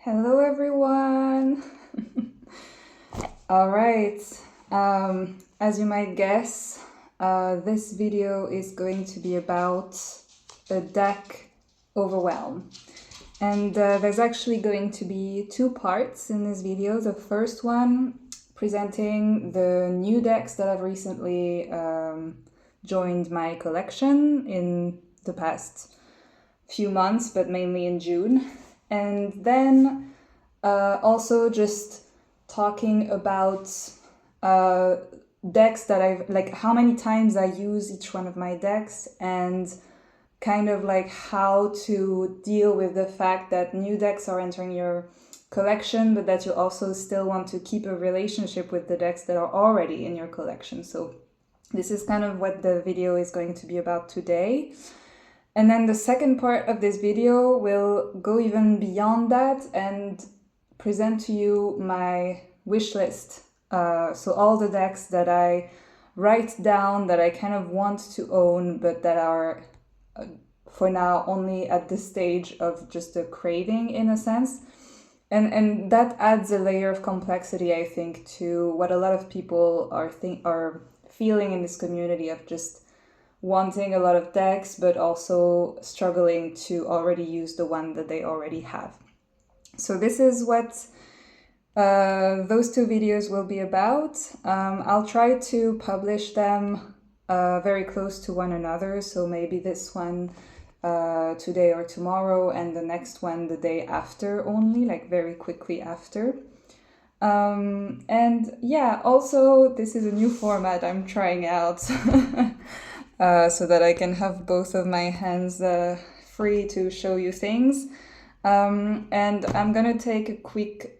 Hello everyone! Alright, as you might guess, this video is going to be about a deck Overwhelm. And there's actually going to be two parts in this video. The first one presenting the new decks that have recently joined my collection in the past few months, but mainly in June. And then also just talking about decks that I've, like how many times I use each one of my decks, and kind of like how to deal with the fact that new decks are entering your collection, but that you also still want to keep a relationship with the decks that are already in your collection. So this is kind of what the video is going to be about today. And then the second part of this video will go even beyond that and present to you my wish list. So all the decks that I write down that I kind of want to own, but that are for now only at the stage of just a craving in a sense. And that adds a layer of complexity, I think, to what a lot of people are feeling in this community of just wanting a lot of decks, but also struggling to already use the one that they already have. So this is what those two videos will be about. I'll try to publish them very close to one another, so maybe this one today or tomorrow, and the next one the day after only, like very quickly after. And yeah, also this is a new format I'm trying out. So that I can have both of my hands free to show you things. And I'm gonna take a quick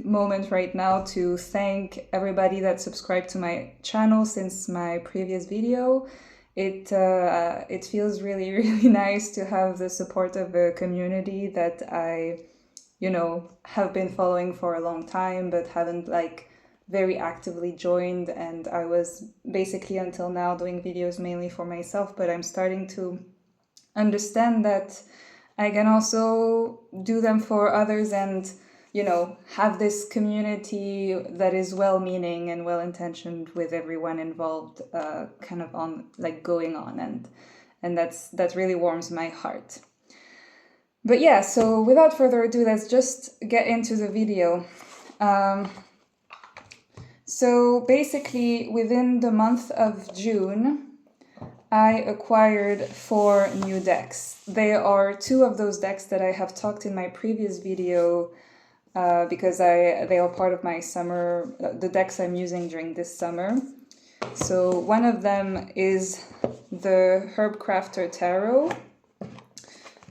moment right now to thank everybody that subscribed to my channel since my previous video. It feels really, really nice to have the support of a community that I, have been following for a long time, but haven't very actively joined. And I was basically until now doing videos mainly for myself, but I'm starting to understand that I can also do them for others and have this community that is well-meaning and well-intentioned with everyone involved kind of on going on, and that really warms my heart. But yeah, so without further ado, let's just get into the video. So basically, within the month of June, I acquired 4 new decks. They are 2 of those decks that I have talked in my previous video because they are part of my summer, the decks I'm using during this summer. So one of them is the Herbcrafter Tarot.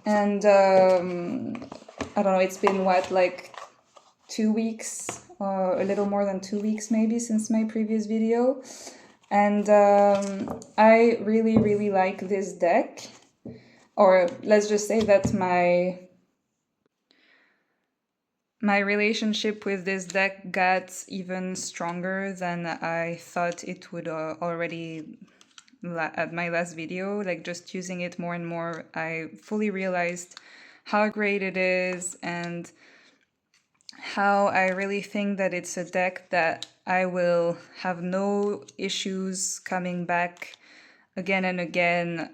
And I don't know, it's been 2 weeks, or a little more than 2 weeks maybe since my previous video. And I really, really like this deck. Or let's just say that my relationship with this deck got even stronger than I thought it would already at my last video. Just using it more and more, I fully realized how great it is and how I really think that it's a deck that I will have no issues coming back again and again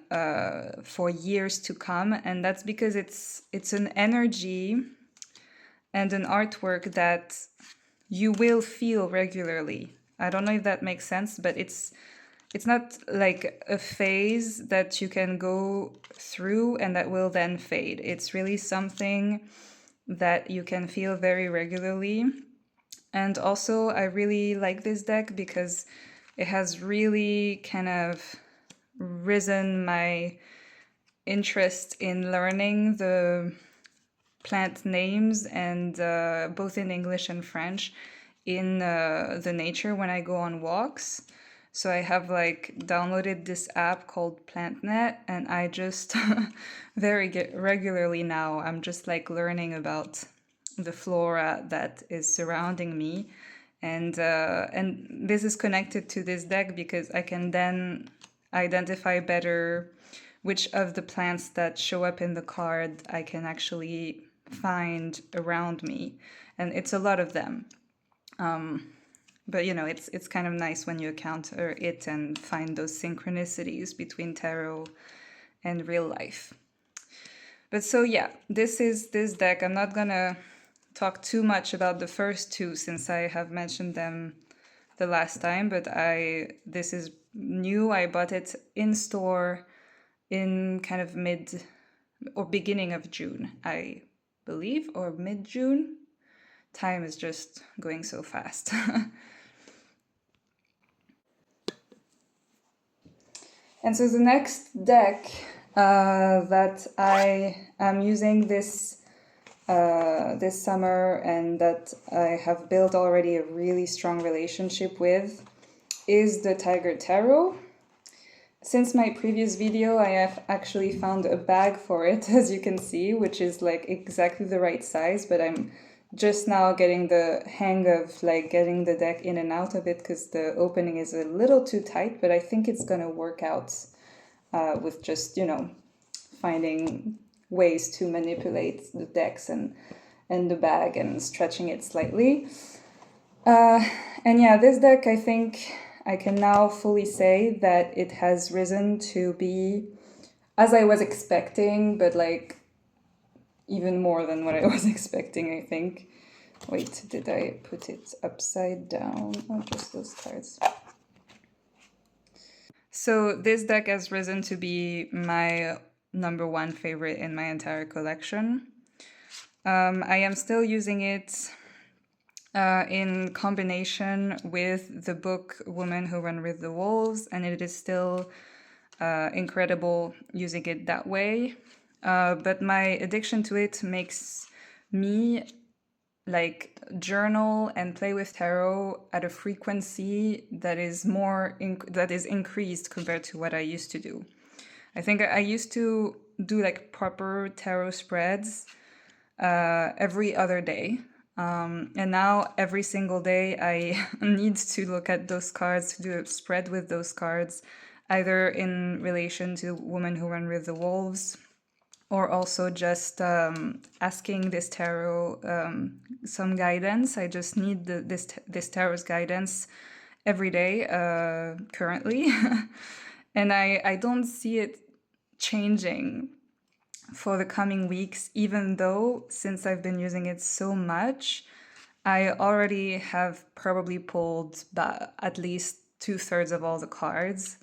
for years to come. And that's because it's an energy and an artwork that you will feel regularly. I don't know if that makes sense, but it's not like a phase that you can go through and that will then fade. It's really something that you can feel very regularly. And also, I really like this deck because it has really kind of risen my interest in learning the plant names, and both in English and French, in the nature when I go on walks. So I have downloaded this app called PlantNet, and I just very regularly now I'm just learning about the flora that is surrounding me, and this is connected to this deck because I can then identify better which of the plants that show up in the card I can actually find around me, and it's a lot of them. But it's kind of nice when you encounter it and find those synchronicities between tarot and real life. But so yeah, this is this deck. I'm not gonna talk too much about the first two since I have mentioned them the last time, but this is new. I bought it in store in kind of mid or beginning of June, I believe, or mid-June. Time is just going so fast. And so the next deck that I am using this summer and that I have built already a really strong relationship with is the Tiger Tarot. Since my previous video, I have actually found a bag for it, as you can see, which is like exactly the right size, but I'm just now getting the hang of like getting the deck in and out of it because the opening is a little too tight, but I think it's gonna work out with just, finding ways to manipulate the decks and the bag and stretching it slightly. And yeah, this deck, I think I can now fully say that it has risen to be as I was expecting, but like even more than what I was expecting, I think. Wait, did I put it upside down? Oh, just those cards. So this deck has risen to be my number one favorite in my entire collection. I am still using it in combination with the book Women Who Run With the Wolves, and it is still incredible using it that way. But my addiction to it makes me like journal and play with tarot at a frequency that is that is increased compared to what I used to do. I think I used to do like proper tarot spreads every other day. And now every single day I need to look at those cards, to do a spread with those cards, either in relation to Women Who Run With the Wolves, or also just asking this tarot some guidance. I just need this tarot's guidance every day currently. And I don't see it changing for the coming weeks, even though since I've been using it so much, I already have probably pulled at least 2/3 of all the cards.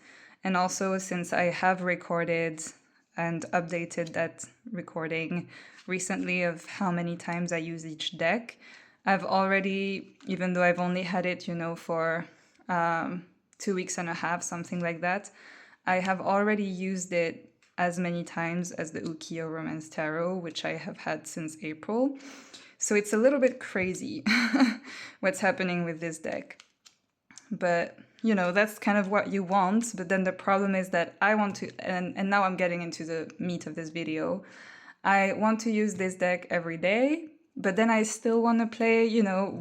And also since I have recorded and updated that recording recently of how many times I use each deck, I've already, even though I've only had it, for 2 weeks and a half, something like that, I have already used it as many times as the Ukiyo Romance Tarot, which I have had since April. So it's a little bit crazy what's happening with this deck. But, that's kind of what you want. But then the problem is that I want to, and now I'm getting into the meat of this video, I want to use this deck every day, but then I still want to play,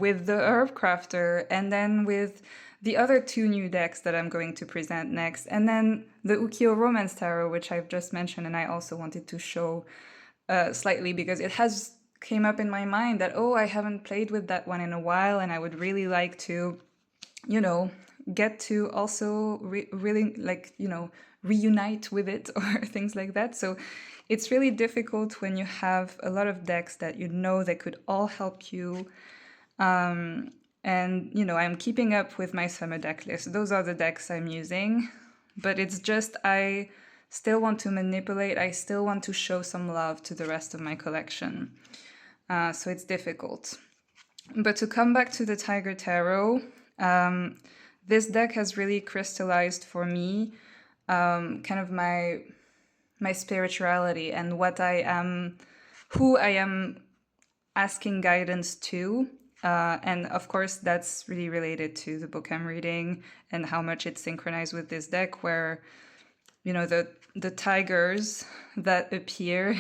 with the Herbcrafter and then with the other two new decks that I'm going to present next, and then the Ukiyo Romance Tarot, which I've just mentioned, and I also wanted to show slightly because it has came up in my mind that, I haven't played with that one in a while, and I would really like to, get to also really like, reunite with it or things like that. So it's really difficult when you have a lot of decks that they could all help you. And, I'm keeping up with my summer deck list. Those are the decks I'm using. But it's just, I still want to manipulate. I still want to show some love to the rest of my collection. So it's difficult. But to come back to the Tiger Tarot, this deck has really crystallized for me kind of my spirituality and who I am asking guidance to. And of course, that's really related to the book I'm reading and how much it's synchronized with this deck, where, the tigers that appear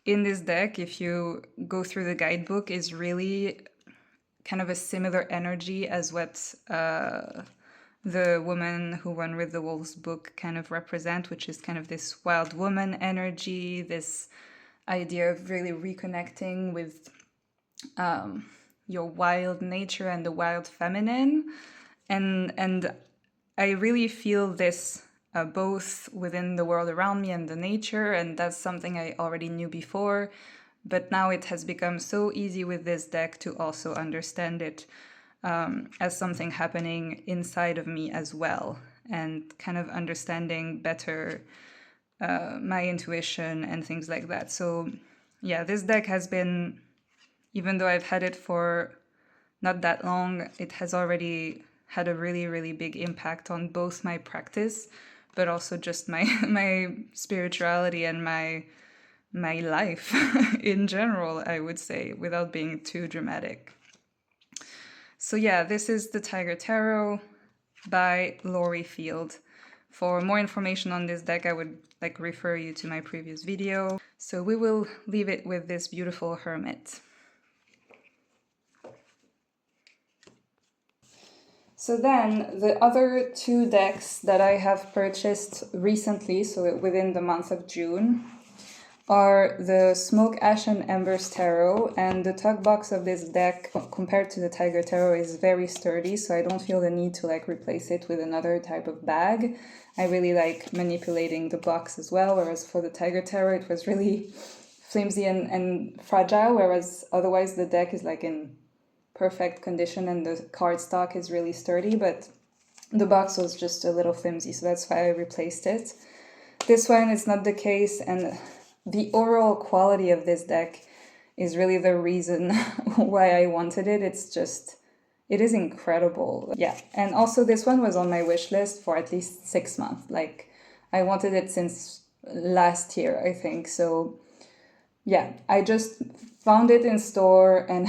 in this deck, if you go through the guidebook, is really kind of a similar energy as what the Woman Who Run With the Wolves book kind of represent, which is kind of this wild woman energy, this idea of really reconnecting with your wild nature and the wild feminine. And I really feel this both within the world around me and the nature, and that's something I already knew before, but now it has become so easy with this deck to also understand it as something happening inside of me as well, and kind of understanding better my intuition and things like that. So yeah, this deck has been, even though I've had it for not that long, it has already had a really, really big impact on both my practice, but also just my my spirituality and my life in general, I would say, without being too dramatic. So yeah, this is the Tiger Tarot by Laurie Field. For more information on this deck, I would refer you to my previous video. So we will leave it with this beautiful hermit. So then the other two decks that I have purchased recently, so within the month of June, are the Smoke, Ash and Embers Tarot, and the tug box of this deck compared to the Tiger Tarot is very sturdy, so I don't feel the need to replace it with another type of bag. I really like manipulating the box as well, whereas for the Tiger Tarot it was really flimsy and fragile, whereas otherwise the deck is in perfect condition and the cardstock is really sturdy, but the box was just a little flimsy, so that's why I replaced it. This one is not the case, and the overall quality of this deck is really the reason why I wanted it. It is incredible. Yeah, and also this one was on my wish list for at least 6 months. I wanted it since last year, I think. So yeah, I just found it in store, and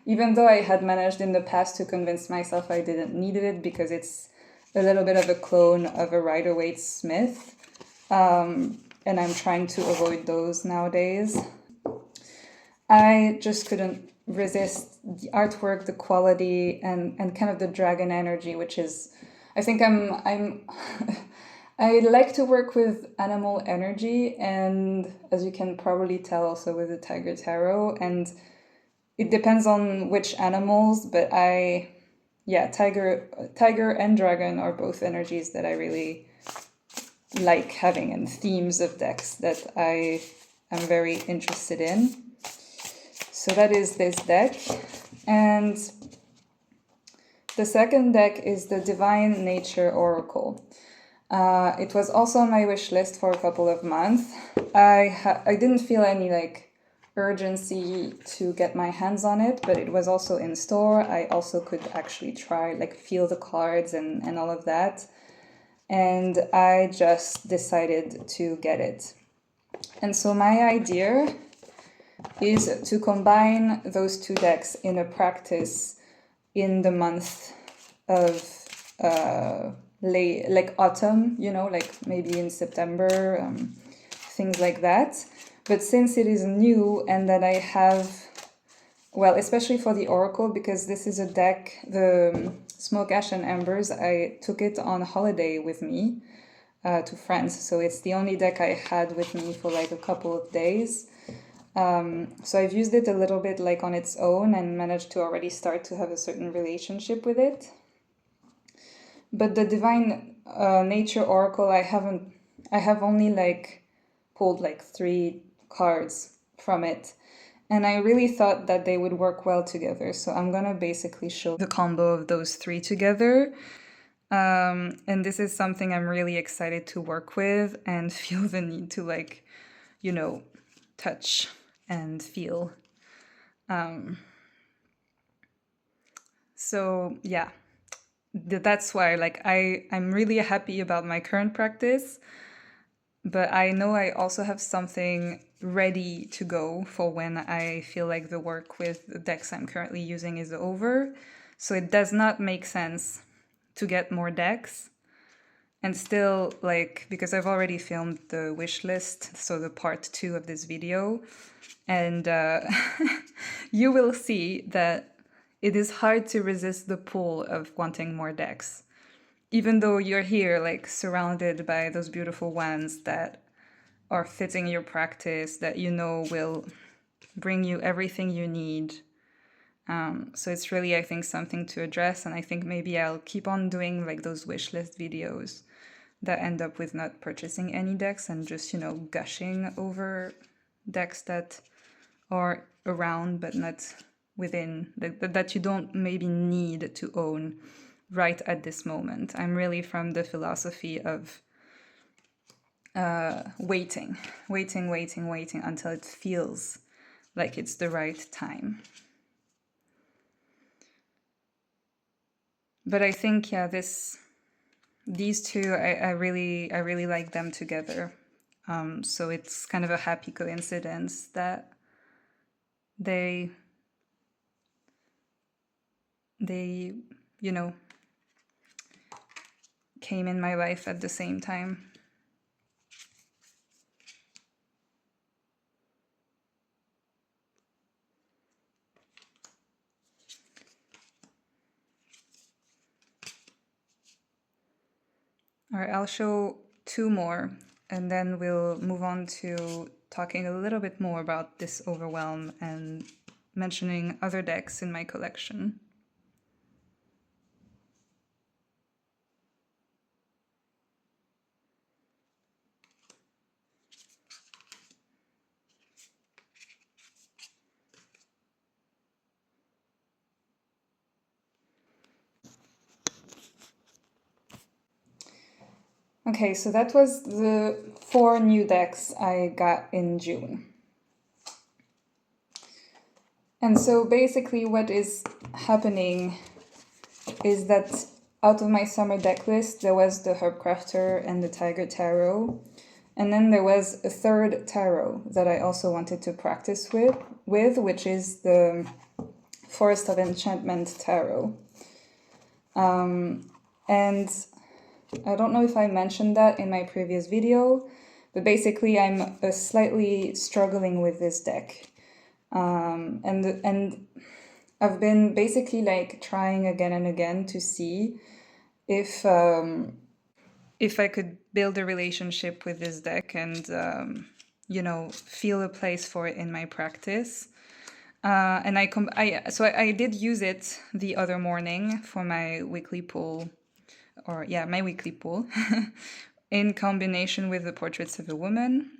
even though I had managed in the past to convince myself I didn't need it because it's a little bit of a clone of a Rider-Waite Smith, and I'm trying to avoid those nowadays, I just couldn't resist the artwork, the quality, and kind of the dragon energy, which is, I think I like to work with animal energy, and as you can probably tell also with the Tiger Tarot, and it depends on which animals, but tiger and dragon are both energies that I really like having, and themes of decks that I am very interested in. So that is this deck. And the second deck is the Divine Nature Oracle. It was also on my wish list for a couple of months. I didn't feel any urgency to get my hands on it, but it was also in store. I also could actually try feel the cards and all of that, and I just decided to get it. And so my idea is to combine those two decks in a practice in the month of late autumn, maybe in September, things like that. But since it is new and that I have, well, especially for the Oracle, because this is a deck, the Smoke, Ash and Embers, I took it on holiday with me to France. So it's the only deck I had with me for a couple of days. So I've used it a little bit on its own and managed to already start to have a certain relationship with it. But the Divine Nature Oracle, I have only pulled 3 cards from it, and I really thought that they would work well together, so I'm gonna basically show the combo of those 3 together, and this is something I'm really excited to work with and feel the need to touch and feel. So yeah, that's why I'm really happy about my current practice, but I know I also have something ready to go for when I feel like the work with the decks I'm currently using is over. So it does not make sense to get more decks. And still, because I've already filmed the wish list, so the part 2 of this video, and you will see that it is hard to resist the pull of wanting more decks. Even though you're here, surrounded by those beautiful ones that are fitting your practice, that you know will bring you everything you need. So it's really, I think, something to address, and I think maybe I'll keep on doing like those wish list videos that end up with not purchasing any decks and just, you know, gushing over decks that are around but not within, that you don't maybe need to own right at this moment. I'm really from the philosophy of waiting until it feels like it's the right time. But I think, yeah, these two, I really like them together. So it's kind of a happy coincidence that they you know, came in my life at the same time. All right, I'll show two more, and then we'll move on to talking a little bit more about this Overwhelm and mentioning other decks in my collection. Okay, so that was the 4 new decks I got in June. And so basically what is happening is that out of my summer deck list, there was the Herbcrafter and the Tiger Tarot. And then there was a third tarot that I also wanted to practice with, which is the Forest of Enchantment Tarot. And I don't know if I mentioned that in my previous video, but basically I'm slightly struggling with this deck. And I've been basically like trying again and again to see if I could build a relationship with this deck and you know, feel a place for it in my practice. And I did use it the other morning for my weekly pull, my weekly pull, in combination with the Portraits of a Woman.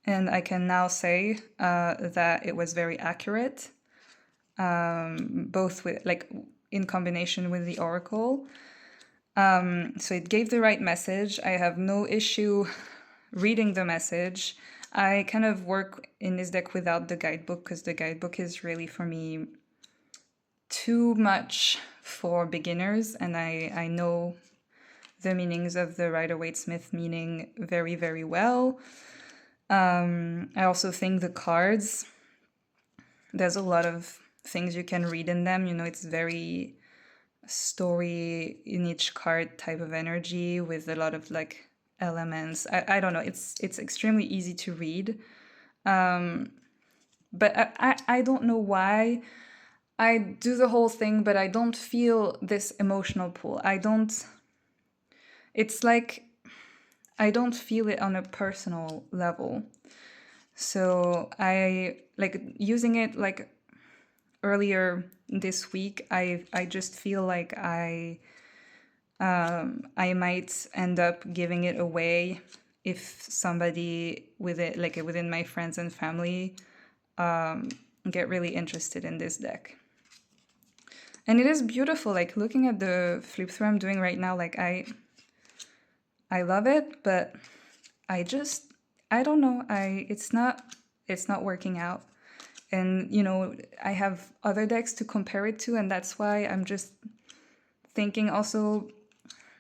And I can now say that it was very accurate, both with in combination with the Oracle. So it gave the right message. I have no issue reading the message. I kind of work in this deck without the guidebook because the guidebook is really, for me, too much for beginners, and I know the meanings of the Rider-Waite-Smith meaning very, very well. I also think the cards, there's a lot of things you can read in them. You know, it's very story in each card type of energy with a lot of like elements. I don't know, it's extremely easy to read. But I don't know why I do the whole thing, but I don't feel this emotional pull. It's like I don't feel it on a personal level. So I like using it like earlier this week. I just feel like I might end up giving it away if somebody with it, like within my friends and family, get really interested in this deck. And it is beautiful, like looking at the flip through I'm doing right now, like I love it, but I don't know, it's not working out. And, you know, I have other decks to compare it to, and that's why I'm just thinking also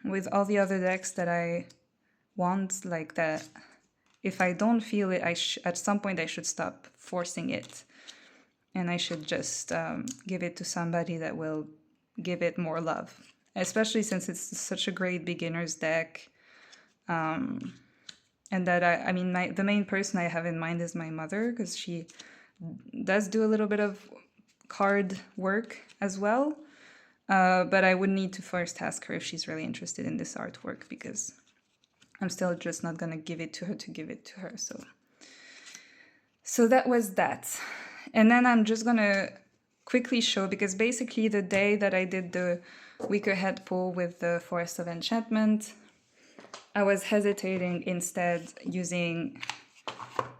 with all the other decks that I want, like that if I don't feel it, at some point I should stop forcing it. And I should just give it to somebody that will give it more love. Especially since it's such a great beginner's deck. And that I mean, the main person I have in mind is my mother, because she does do a little bit of card work as well. But I would need to first ask her if she's really interested in this artwork, because I'm still just not gonna give it to her to give it to her. So that was that. And then I'm just gonna quickly show, because basically the day that I did the weaker head pull with the Forest of Enchantment, I was hesitating instead using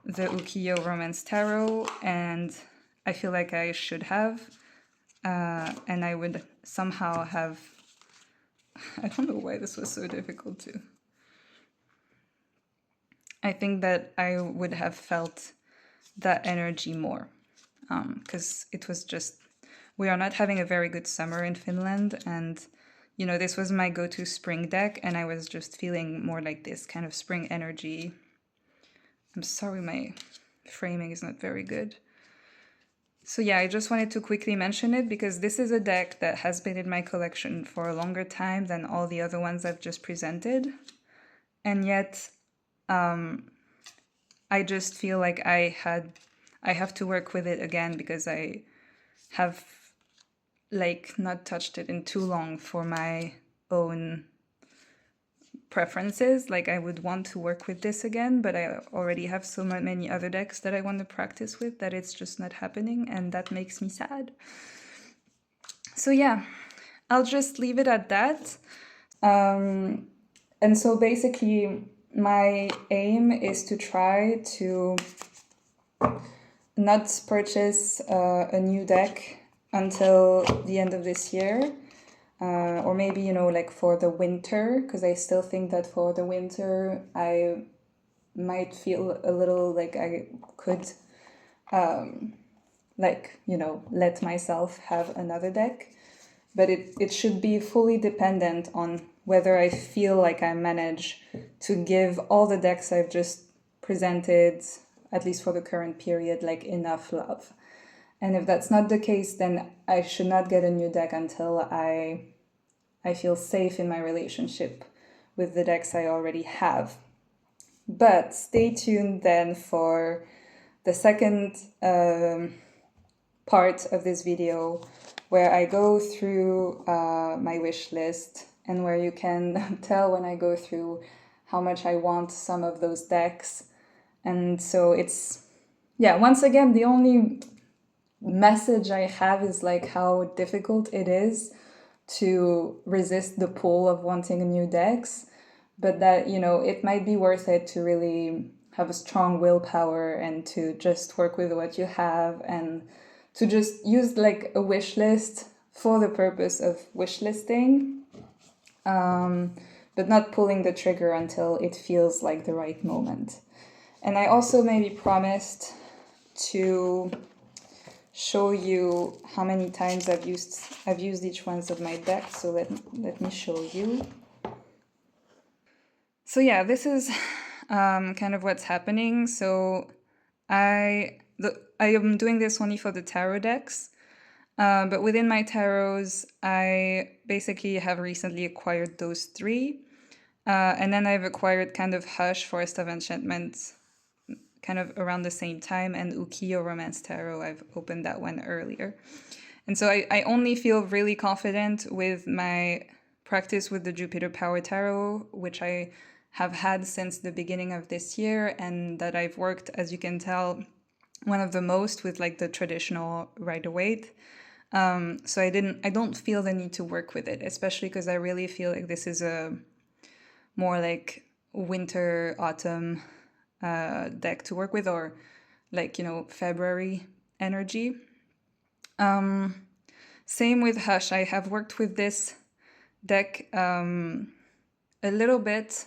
the Ukiyo Romance Tarot, and I feel like I should have, and I would somehow have, I don't know why this was so difficult to. I think that I would have felt that energy more, because it was just, we are not having a very good summer in Finland, and you know, this was my go-to spring deck, and I was just feeling more like this kind of spring energy. I'm sorry, my framing is not very good. So yeah, I just wanted to quickly mention it because this is a deck that has been in my collection for a longer time than all the other ones I've just presented. And yet, I just feel like I have to work with it again because I have like not touched it in too long for my own preferences. Like I would want to work with this again, but I already have so many other decks that I want to practice with that it's just not happening, and that makes me sad. So yeah, I'll just leave it at that. And so basically my aim is to try to not purchase a new deck until the end of this year. Or maybe, you know, like for the winter, because I still think that for the winter I might feel a little like I could, like, you know, let myself have another deck. But it should be fully dependent on whether I feel like I manage to give all the decks I've just presented, at least for the current period, like enough love. And if that's not the case, then I should not get a new deck until I feel safe in my relationship with the decks I already have. But stay tuned then for the second part of this video, where I go through my wish list, and where you can tell when I go through how much I want some of those decks. And so it's, yeah, once again, the only message I have is like how difficult it is to resist the pull of wanting a new decks, but that, you know, it might be worth it to really have a strong willpower and to just work with what you have and to just use like a wish list for the purpose of wish listing, but not pulling the trigger until it feels like the right moment. And I also maybe promised to show you how many times I've used each one of my decks, so let me show you. So yeah, this is kind of what's happening. So I am doing this only for the tarot decks, but within my tarots, I basically have recently acquired those three, and then I've acquired kind of Hush, Forest of Enchantment, kind of around the same time, and Ukiyo Romance Tarot, I've opened that one earlier. And so I only feel really confident with my practice with the Jupiter Power Tarot, which I have had since the beginning of this year, and that I've worked, as you can tell, one of the most with like the traditional Rider-Waite. So I don't feel the need to work with it, especially because I really feel like this is a more like winter, autumn deck to work with, or like, you know, February energy. Same with Hush. I have worked with this deck a little bit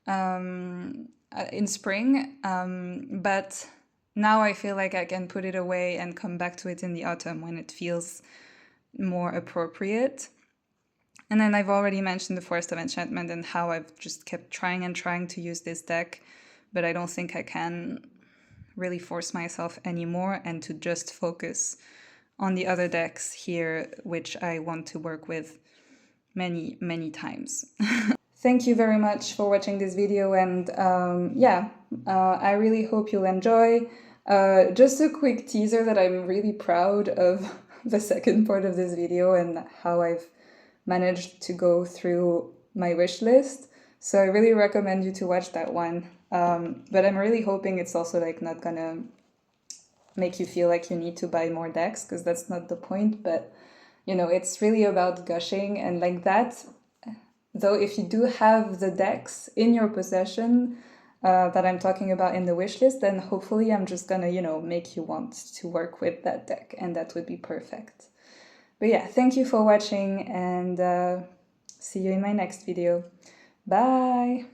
in spring, but now I feel like I can put it away and come back to it in the autumn when it feels more appropriate. And then I've already mentioned the Forest of Enchantment and how I've just kept trying to use this deck, but I don't think I can really force myself anymore and to just focus on the other decks here, which I want to work with many, many times. Thank you very much for watching this video, and I really hope you'll enjoy. Just a quick teaser that I'm really proud of the second part of this video and how I've managed to go through my wish list. So I really recommend you to watch that one. But I'm really hoping it's also like not gonna make you feel like you need to buy more decks, because that's not the point. But you know, it's really about gushing, and like that, though, if you do have the decks in your possession that I'm talking about in the wish list, then hopefully I'm just gonna, you know, make you want to work with that deck, and that would be perfect. But yeah, thank you for watching, and see you in my next video. Bye!